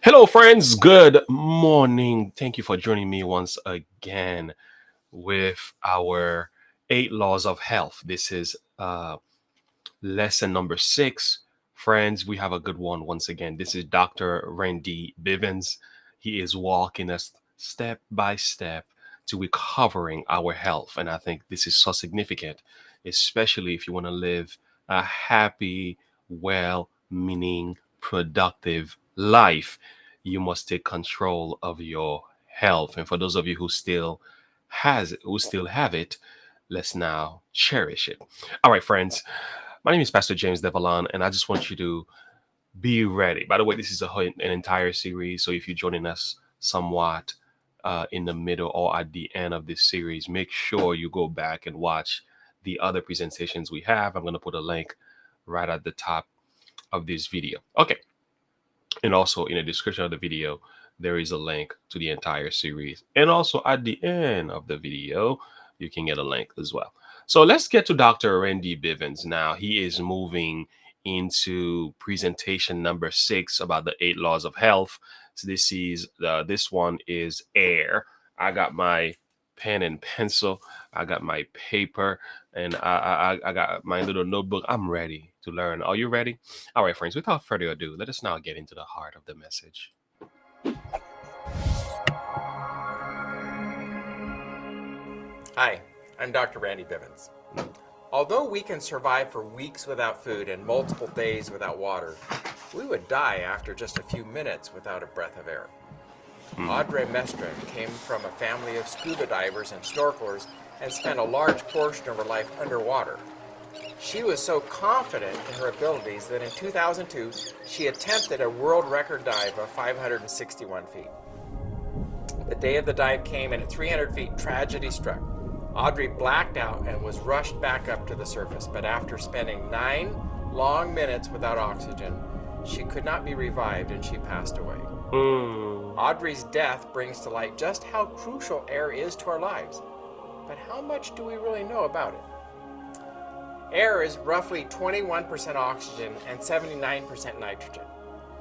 Hello, friends. Good morning. Thank you for joining me once again with our 8 laws of health. This is lesson number 6. Friends, we have a good one once again. This is Dr. Randy Bivens. He is walking us step by step to recovering our health. And I think this is so significant, especially if you want to live a happy, well meaning, productive life. You must take control of your health. And for those of you who still have it, let's now cherish it. All right, friends. My name is Pastor James Devallon, and I just want you to be ready. By the way, this is an entire series, so if you're joining us somewhat in the middle or at the end of this series, make sure you go back and watch the other presentations we have. I'm going to put a link right at the top of this video. Okay. And also in the description of the video, there is a link to the entire series. And also at the end of the video, you can get a link as well. So let's get to Dr. Randy Bivens now. He is moving into presentation number 6 about the 8 laws of health. So this one is air. I got my pen and pencil. I got my paper, and I got my little notebook. I'm ready to learn. Are you ready? All right, friends, without further ado, let us now get into the heart of the message. Hi, I'm Dr. Randy Bivens. Although we can survive for weeks without food and multiple days without water, we would die after just a few minutes without a breath of air. Audrey Mestre came from a family of scuba divers and snorkelers and spent a large portion of her life underwater. She was so confident in her abilities that in 2002, she attempted a world record dive of 561 feet. The day of the dive came, and at 300 feet, tragedy struck. Audrey blacked out and was rushed back up to the surface, but after spending 9 long minutes without oxygen, she could not be revived and she passed away. Audrey's death brings to light just how crucial air is to our lives. But how much do we really know about it? Air is roughly 21% oxygen and 79% nitrogen.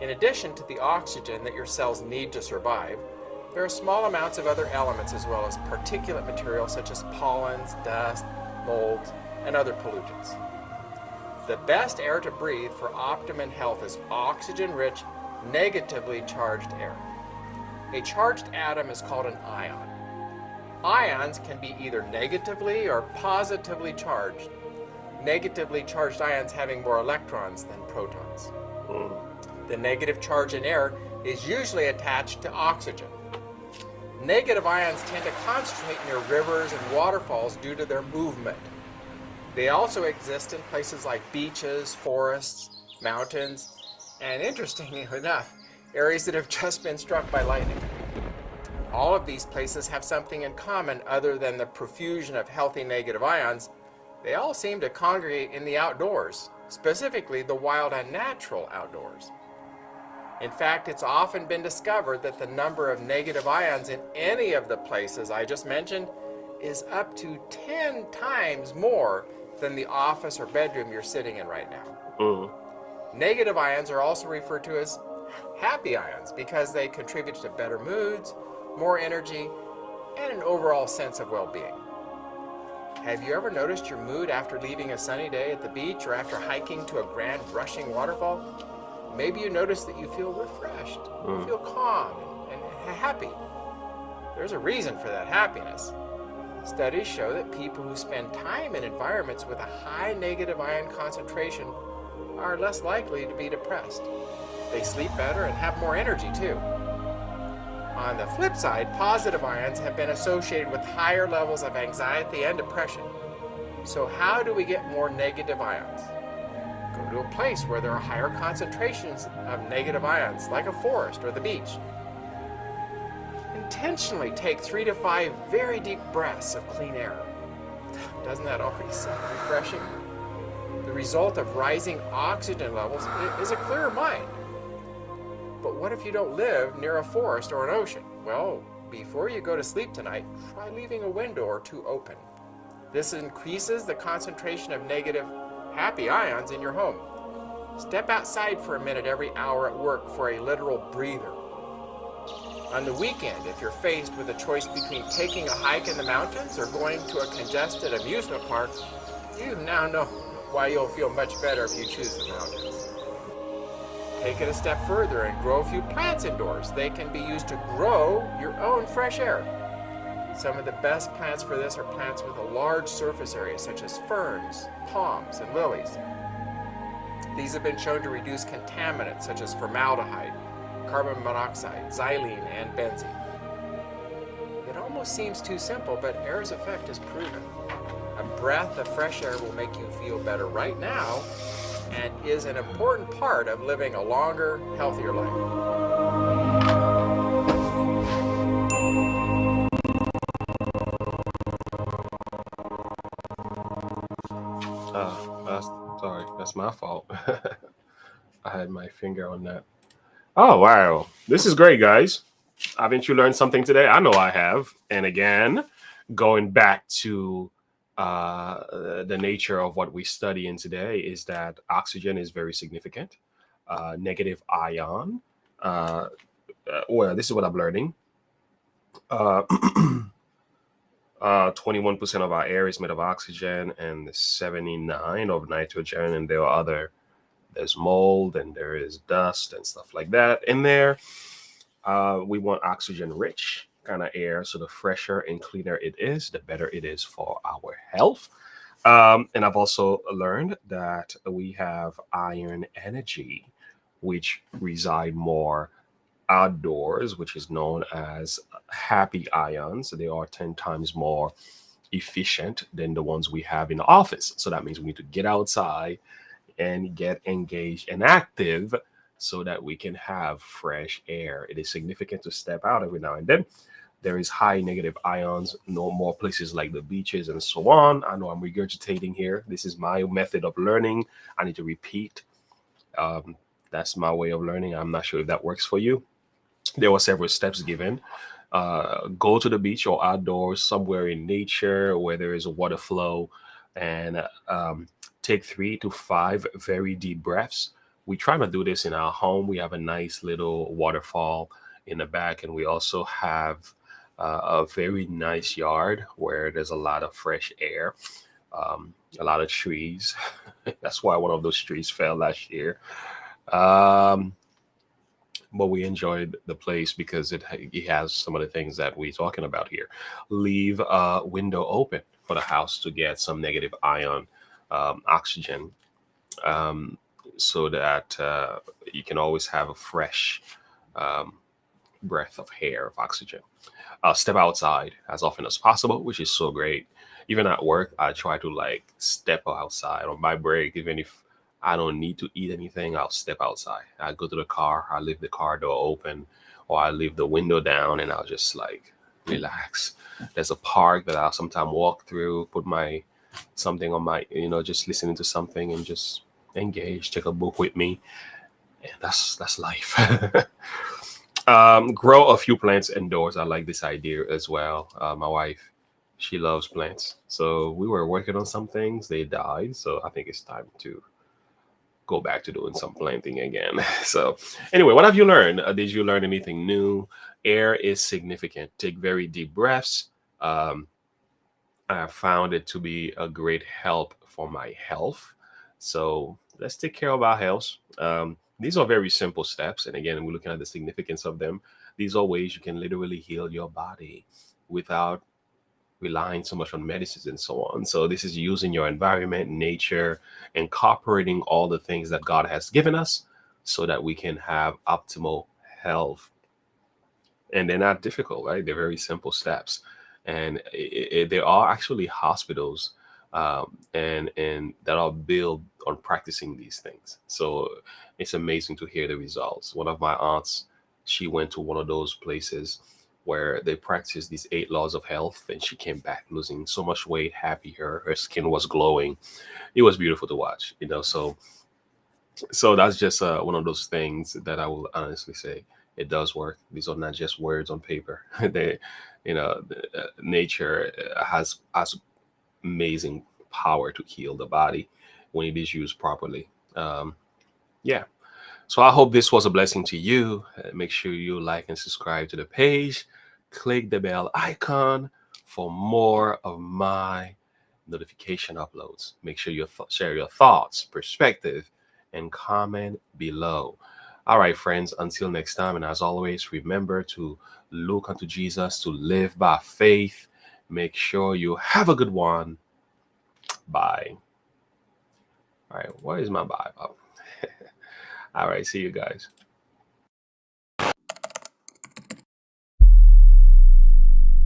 In addition to the oxygen that your cells need to survive, there are small amounts of other elements as well as particulate material such as pollens, dust, molds, and other pollutants. The best air to breathe for optimum health is oxygen-rich, negatively charged air. A charged atom is called an ion. Ions can be either negatively or positively charged. Negatively charged ions having more electrons than protons. The negative charge in air is usually attached to oxygen. Negative ions tend to concentrate near rivers and waterfalls due to their movement. They also exist in places like beaches, forests, mountains, and interestingly enough, areas that have just been struck by lightning. All of these places have something in common other than the profusion of healthy negative ions. They all seem to congregate in the outdoors, specifically the wild and natural outdoors. In fact, it's often been discovered that the number of negative ions in any of the places I just mentioned is up to 10 times more than the office or bedroom you're sitting in right now. Negative ions are also referred to as happy ions because they contribute to better moods, more energy, and an overall sense of well-being. Have you ever noticed your mood after leaving a sunny day at the beach or after hiking to a grand rushing waterfall? Maybe you notice that you feel refreshed, you feel calm and happy. There's a reason for that happiness. Studies show that people who spend time in environments with a high negative ion concentration are less likely to be depressed. They sleep better and have more energy too. On the flip side, positive ions have been associated with higher levels of anxiety and depression. So how do we get more negative ions? Go to a place where there are higher concentrations of negative ions, like a forest or the beach. Intentionally take 3 to 5 very deep breaths of clean air. Doesn't that already sound refreshing? The result of rising oxygen levels is a clearer mind. But what if you don't live near a forest or an ocean? Well, before you go to sleep tonight, try leaving a window or 2 open. This increases the concentration of negative happy ions in your home. Step outside for a minute every hour at work for a literal breather. On the weekend, if you're faced with a choice between taking a hike in the mountains or going to a congested amusement park, you now know why you'll feel much better if you choose the mountains. Take it a step further and grow a few plants indoors. They can be used to grow your own fresh air. Some of the best plants for this are plants with a large surface area, such as ferns, palms, and lilies. These have been shown to reduce contaminants such as formaldehyde, carbon monoxide, xylene, and benzene. It almost seems too simple, but air's effect is proven. A breath of fresh air will make you feel better right now and is an important part of living a longer, healthier life. That's, sorry, that's my fault. I had my finger on that. Oh, wow. This is great, guys. Haven't you learned something today? I know I have. And again, going back to the nature of what we study in today is that oxygen is very significant. Negative ion. Uh, well, this is what I'm learning. Uh, 21% of our air is made of oxygen and 79 of nitrogen, and there are there's mold and there is dust and stuff like that in there. We want oxygen rich kind of air, so the fresher and cleaner it is, the better it is for our health. And I've also learned that we have iron energy, which reside more outdoors, which is known as happy ions. They are 10 times more efficient than the ones we have in the office. So that means we need to get outside and get engaged and active so that we can have fresh air. It is significant to step out every now and then. There is high negative ions, no more places like the beaches and so on. I know I'm regurgitating here. This is my method of learning. I need to repeat. Um, that's my way of learning. I'm not sure if that works for you. There were several steps given. Go to the beach or outdoors somewhere in nature where there is a water flow and take 3 to 5 very deep breaths. We try to do this in our home. We have a nice little waterfall in the back, and we also have a very nice yard where there's a lot of fresh air, a lot of trees. That's why one of those trees fell last year. Um, but we enjoyed the place because it has some of the things that we're talking about here. Leave a window open for the house to get some negative ion oxygen, um, so that you can always have a fresh um, breath of air of oxygen. Step outside as often as possible, which is so great. Even at work, I try to like step outside on my break. Even if I don't need to eat anything, I'll step outside. I go to the car, I leave the car door open, or I leave the window down, and I'll just like relax. There's a park that I'll sometimes walk through, put my something on my, just listening to something and just engage, take a book with me, and that's life. Grow a few plants indoors. I like this idea as well. My wife, she loves plants. So we were working on some things. They died. So I think it's time to go back to doing some planting again. So anyway, what have you learned? Did you learn anything new? Air is significant. Take very deep breaths. Um, I found it to be a great help for my health. So let's take care of our health. These are very simple steps. And again, we're looking at the significance of them. These are ways you can literally heal your body without relying so much on medicines and so on. So this is using your environment, nature, incorporating all the things that God has given us so that we can have optimal health. And they're not difficult, right? They're very simple steps. And there are actually hospitals and that are built on practicing these things. So it's amazing to hear the results. One of my aunts, she went to one of those places where they practice these 8 laws of health, and she came back losing so much weight, happy. Her skin was glowing. It was beautiful to watch, so that's just one of those things that I will honestly say it does work. These are not just words on paper. They, nature has amazing power to heal the body when it is used properly. Yeah. So I hope this was a blessing to you. Make sure you like and subscribe to the page. Click the bell icon for more of my notification uploads. Make sure you share your thoughts, perspective, and comment below. All right, friends, until next time. And as always, remember to look unto Jesus, to live by faith. Make sure you have a good one. Bye. All right, where is my bye? Oh. All right, see you guys.